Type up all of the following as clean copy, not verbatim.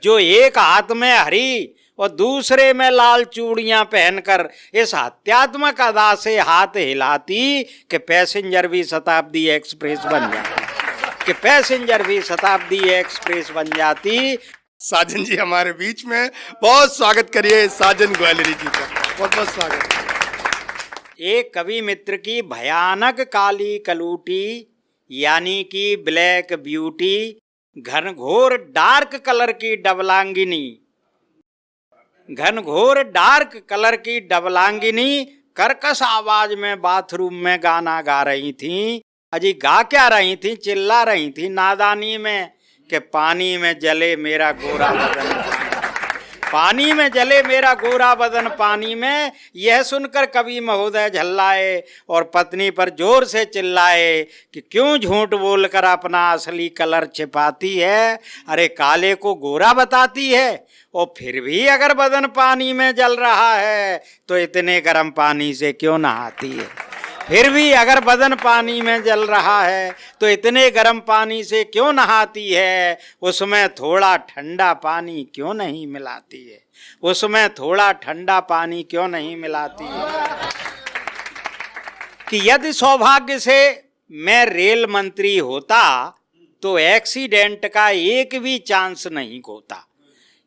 जो एक हाथ में हरी और दूसरे में लाल चूड़ियां पहनकर इस हत्यात्मक अदा से हाथ हिलाती कि पैसेंजर भी शताब्दी एक्सप्रेस बन जाती, कि पैसेंजर भी शताब्दी एक्सप्रेस बन जाती। साजन जी हमारे बीच में, बहुत स्वागत करिए साजन ग्वालियरी जी का, बहुत बहुत स्वागत। एक कवि मित्र की भयानक काली कलूटी यानी कि ब्लैक ब्यूटी, घनघोर डार्क कलर की डबलांगिनी, घनघोर डार्क कलर की डबलांगिनी कर्कश आवाज में बाथरूम में गाना गा रही थी। अजी गा क्या रही थी, चिल्ला रही थी नादानी में कि पानी में जले मेरा गोरा बदन, पानी में जले मेरा गोरा बदन पानी में। यह सुनकर कवि महोदय झल्लाए और पत्नी पर जोर से चिल्लाए कि क्यों झूठ बोलकर अपना असली कलर छिपाती है, अरे काले को गोरा बताती है, और फिर भी अगर बदन पानी में जल रहा है तो इतने गर्म पानी से क्यों नहाती है, फिर भी अगर बदन पानी में जल रहा है तो इतने गर्म पानी से क्यों नहाती है, उसमें थोड़ा ठंडा पानी क्यों नहीं मिलाती है, उसमें थोड़ा ठंडा पानी क्यों नहीं मिलाती है। कि यदि सौभाग्य से मैं रेल मंत्री होता तो एक्सीडेंट का एक भी चांस नहीं खोता,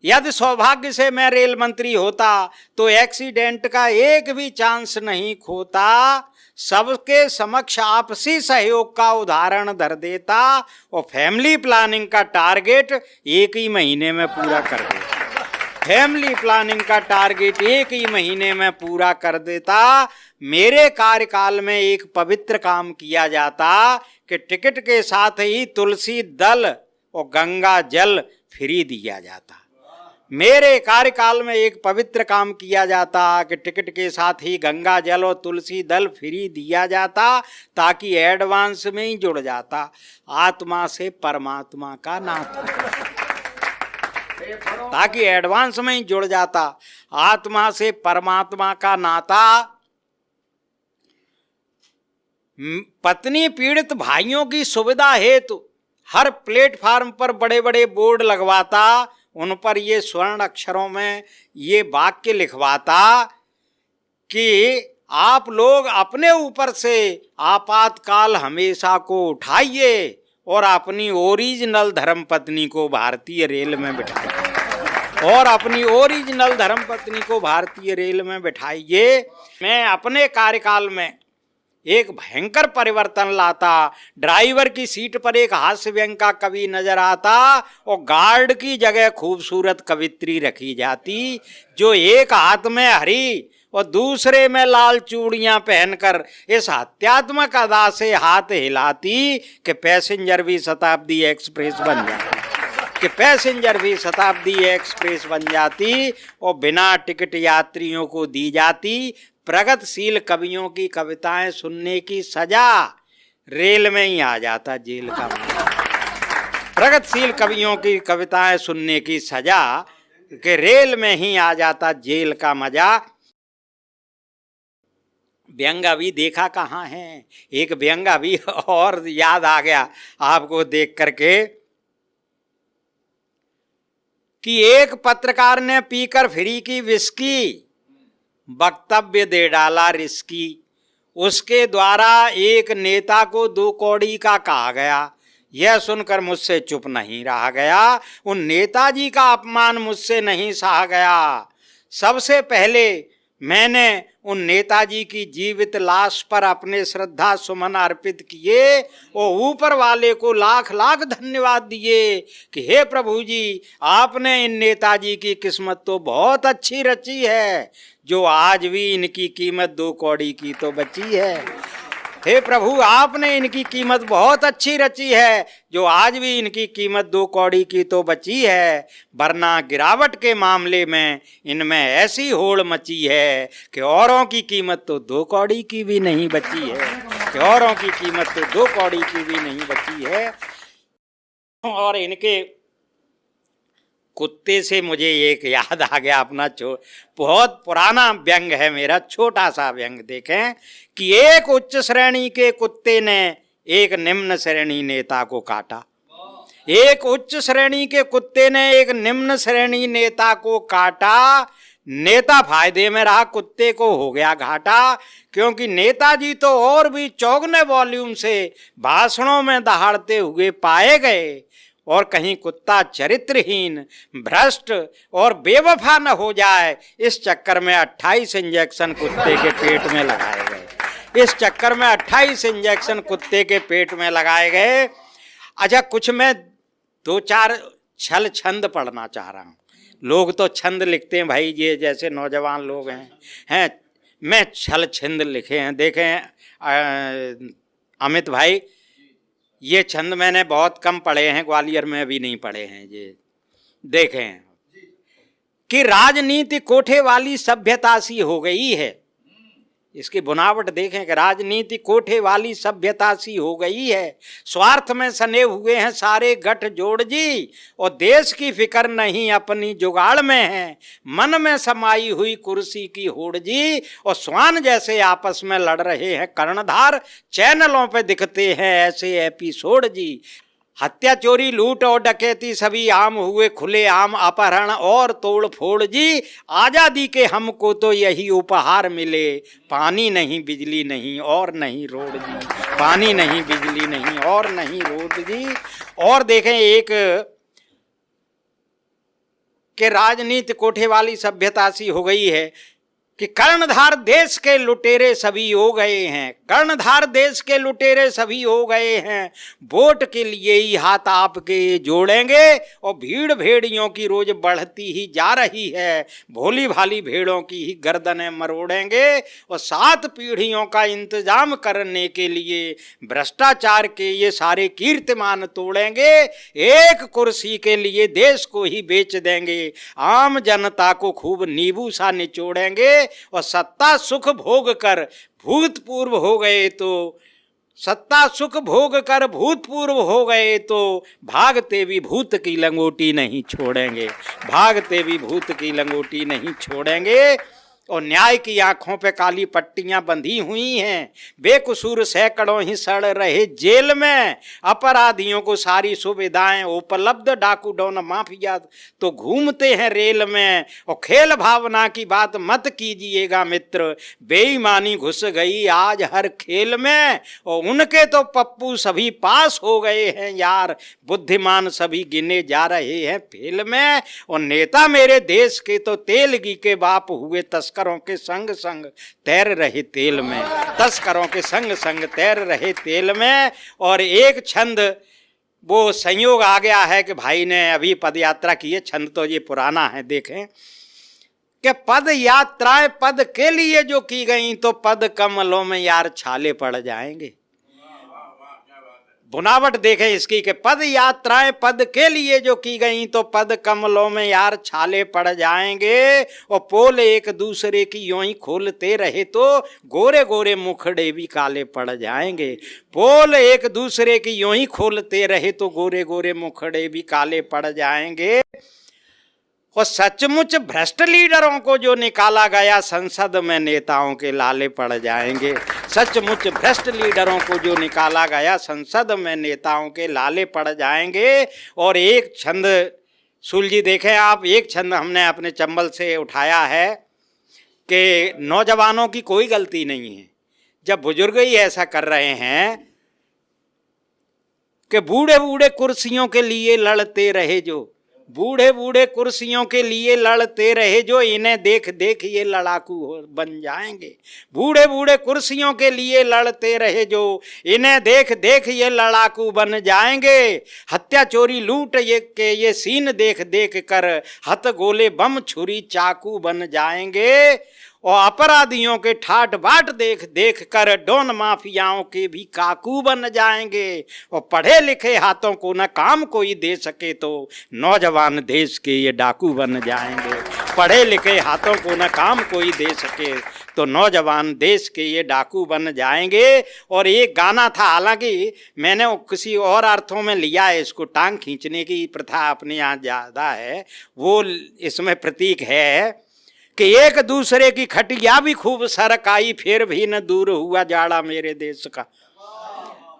यदि सौभाग्य से मैं रेल मंत्री होता तो एक्सीडेंट का एक भी चांस नहीं खोता, सबके समक्ष आपसी सहयोग का उदाहरण धर देता और फैमिली प्लानिंग का टारगेट 1 ही महीने में पूरा कर देता, फैमिली प्लानिंग का टारगेट 1 ही महीने में पूरा कर देता। मेरे कार्यकाल में एक पवित्र काम किया जाता कि टिकट के साथ ही तुलसी दल और गंगा जल फ्री दिया जाता। मेरे कार्यकाल में एक पवित्र काम किया जाता कि टिकट के साथ ही गंगा जल और तुलसी दल फ्री दिया जाता, ताकि एडवांस में ही जुड़ जाता आत्मा से परमात्मा का नाता, ताकि एडवांस में ही जुड़ जाता आत्मा से परमात्मा का नाता। पत्नी पीड़ित भाइयों की सुविधा हेतु हर प्लेटफार्म पर बड़े बड़े बोर्ड लगवाता, उन पर ये स्वर्ण अक्षरों में ये वाक्य लिखवाता कि आप लोग अपने ऊपर से आपातकाल हमेशा को उठाइए और अपनी ओरिजिनल धर्मपत्नी को भारतीय रेल में बिठाइए, और अपनी ओरिजिनल धर्मपत्नी को भारतीय रेल में बिठाइए। मैं अपने कार्यकाल में एक भयंकर परिवर्तन लाता, ड्राइवर की सीट पर एक हास्य व्यंग का कवि नजर आता और गार्ड की जगह खूबसूरत कवित्री रखी जाती, जो एक हाथ में हरी और दूसरे में लाल चूड़ियां पहनकर इस हत्यात्मक अदा से हाथ हिलाती कि पैसेंजर भी शताब्दी एक्सप्रेस बन जाती, कि पैसेंजर भी शताब्दी एक्सप्रेस बन जाती और बिना टिकट यात्रियों को दी जाती। प्रगतिशील कवियों की कविताएं सुनने की सजा रेल में ही आ जाता जेल का मजा, प्रगतिशील कवियों की कविताएं सुनने की सजा कि रेल में ही आ जाता जेल का मजा। व्यंगावी देखा कहाँ है, एक व्यंगावी और याद आ गया आपको देख करके कि एक पत्रकार ने पीकर फ्री की विस्की वक्तव्य दे डाला रिस्की, उसके द्वारा एक नेता को 2 कौड़ी का कहा गया। यह सुनकर मुझसे चुप नहीं रहा गया, उन नेताजी का अपमान मुझसे नहीं सहा गया। सबसे पहले मैंने उन नेताजी की जीवित लाश पर अपने श्रद्धा सुमन अर्पित किए और ऊपर वाले को लाख लाख धन्यवाद दिए कि हे प्रभु जी, आपने इन नेताजी की किस्मत तो बहुत अच्छी रची है, जो आज भी इनकी कीमत 2 कौड़ी की तो बची है। हे प्रभु, आपने इनकी कीमत बहुत अच्छी रची है, जो आज भी इनकी कीमत 2 कौड़ी की तो बची है, वरना गिरावट के मामले में इनमें ऐसी होड़ मची है कि औरों की कीमत तो 2 कौड़ी की भी नहीं बची है, कि औरों की कीमत तो 2 कौड़ी की भी नहीं बची है। और इनके कुत्ते से मुझे एक याद आ गया अपना, बहुत पुराना व्यंग है मेरा, छोटा सा व्यंग देखें कि एक उच्च श्रेणी के कुत्ते ने एक निम्न श्रेणी नेता को काटा। एक उच्च श्रेणी के कुत्ते ने एक निम्न श्रेणी नेता को काटा। नेता फायदे में रहा, कुत्ते को हो गया घाटा, क्योंकि नेताजी तो और भी चौगने वॉल्यूम से भाषणों में दहाड़ते हुए पाए गए, और कहीं कुत्ता चरित्रहीन, भ्रष्ट और बेवफा न हो जाए, इस चक्कर में 28 इंजेक्शन कुत्ते के पेट में लगाए गए। इस चक्कर में 28 इंजेक्शन कुत्ते के पेट में लगाए गए। अच्छा, कुछ मैं 2-4 छल छंद पढ़ना चाह रहा हूँ। लोग तो छंद लिखते हैं भाई, ये जैसे नौजवान लोग हैं मैं छल छंद लिखे हैं। देखें अमित भाई, ये छंद मैंने बहुत कम पढ़े हैं, ग्वालियर में भी नहीं पढ़े हैं। ये देखें कि राजनीति कोठे वाली सभ्यता सी हो गई है। इसकी बुनावट देखें कि राजनीति कोठे वाली सभ्यता सी हो गई है। स्वार्थ में सने हुए हैं सारे गठजोड़ जी, और देश की फिक्र नहीं अपनी जुगाड़ में है। मन में समाई हुई कुर्सी की होड़ जी, और स्वान जैसे आपस में लड़ रहे हैं कर्णधार। चैनलों पे दिखते हैं ऐसे एपिसोड जी। हत्या, चोरी, लूट और डकैती सभी आम हुए खुले आम, अपहरण और तोड़ फोड़ जी। आजादी के हमको तो यही उपहार मिले, पानी नहीं, बिजली नहीं और नहीं रोड जी। पानी नहीं, बिजली नहीं और नहीं रोड जी। और देखें एक के राजनीति कोठे वाली सभ्यता सी हो गई है कि कर्णधार देश के लुटेरे सभी हो गए हैं। कर्णधार देश के लुटेरे सभी हो गए हैं। वोट के लिए ही हाथ आपके जोड़ेंगे, और भीड़ भेड़ियों की रोज बढ़ती ही जा रही है। भोली भाली भेड़ों की ही गर्दनें मरोड़ेंगे, और 7 पीढ़ियों का इंतजाम करने के लिए भ्रष्टाचार के ये सारे कीर्तिमान तोड़ेंगे। एक कुर्सी के लिए देश को ही बेच देंगे। आम जनता को खूब नींबू सा निचोड़ेंगे, और सत्ता सुख भोग कर भूतपूर्व हो गए तो भागते भी भूत की लंगोटी नहीं छोड़ेंगे। भागते भी भूत की लंगोटी नहीं छोड़ेंगे। और न्याय की आंखों पे काली पट्टियां बंधी हुई हैं। बेकसूर सैकड़ों ही सड़ रहे जेल में। अपराधियों को सारी सुविधाएं उपलब्ध, डाकू डॉन माफिया तो घूमते हैं रेल में। और खेल भावना की बात मत कीजिएगा मित्र, बेईमानी घुस गई आज हर खेल में। और उनके तो पप्पू सभी पास हो गए हैं यार, बुद्धिमान सभी गिने जा रहे हैं फेल में। और नेता मेरे देश के तो तेलगी के बाप हुए, तस्करों के संग संग तैर रहे तेल में। तस्करों के संग संग तैर रहे तेल में। और एक छंद वो संयोग आ गया है कि भाई ने अभी पद यात्रा की है। छंद तो ये पुराना है, देखें कि पद यात्राएं पद के लिए जो की गई, तो पद कमलों में यार छाले पड़ जाएंगे। बुनावट देखें इसकी कि पद यात्राएं पद के लिए जो की गई, तो पद कमलों में यार छाले पड़ जाएंगे। और पोल एक दूसरे की यूं ही खोलते रहे तो गोरे गोरे मुखड़े भी काले पड़ जाएंगे। पोल एक दूसरे की यूं ही खोलते रहे तो गोरे गोरे मुखड़े भी काले पड़ जाएंगे। और सचमुच भ्रष्ट लीडरों को जो निकाला गया संसद में, नेताओं के लाले पड़ जाएंगे। सचमुच भ्रष्ट लीडरों को जो निकाला गया संसद में, नेताओं के लाले पड़ जाएंगे। और एक छंद सुलझी देखें आप, एक छंद हमने अपने चंबल से उठाया है कि नौजवानों की कोई गलती नहीं है जब बुजुर्ग ही ऐसा कर रहे हैं कि बूढ़े बूढ़े कुर्सियों के लिए लड़ते रहे जो, बूढ़े बूढ़े कुर्सियों के लिए लड़ते रहे जो, इन्हें देख देख ये लड़ाकू बन जाएंगे। बूढ़े बूढ़े कुर्सियों के लिए लड़ते रहे जो, इन्हें देख देख ये लड़ाकू बन जाएंगे। हत्या, चोरी, लूट ये सीन देख देख कर हथ गोले बम छुरी चाकू बन जाएंगे। और अपराधियों के ठाट बाट देख देख कर डॉन माफियाओं के भी काकू बन जाएंगे। और पढ़े लिखे हाथों को न काम कोई दे सके तो नौजवान देश के ये डाकू बन जाएंगे। पढ़े लिखे हाथों को न काम कोई दे सके तो नौजवान देश के ये डाकू बन जाएंगे। और एक गाना था, हालांकि मैंने किसी और अर्थों में लिया है इसको, टांग खींचने की प्रथा अपने यहाँ ज़्यादा है, वो इसमें प्रतीक है कि एक दूसरे की खटिया भी खूब सरक आई, फिर भी न दूर हुआ जाड़ा मेरे देश का।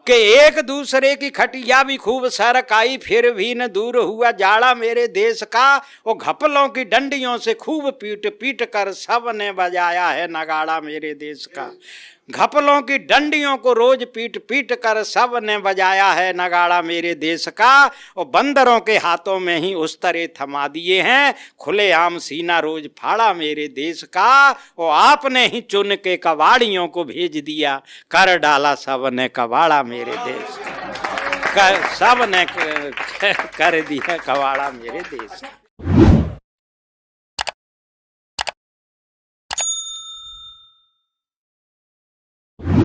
कि एक दूसरे की खटिया भी खूब सरकाई, फिर भी न दूर हुआ जाड़ा मेरे देश का। वो घपलों की डंडियों से खूब पीट पीट कर सब ने बजाया है नगाड़ा मेरे देश का। घपलों की डंडियों को रोज पीट पीट कर सब ने बजाया है नगाड़ा मेरे देश का। और बंदरों के हाथों में ही उस तरह थमा दिए हैं, खुलेआम सीना रोज फाड़ा मेरे देश का। और आपने ही चुन के कबाड़ियों को भेज दिया, कर डाला सब ने कबाड़ा मेरे देश का। सब ने कर दिया कबाड़ा मेरे देश का।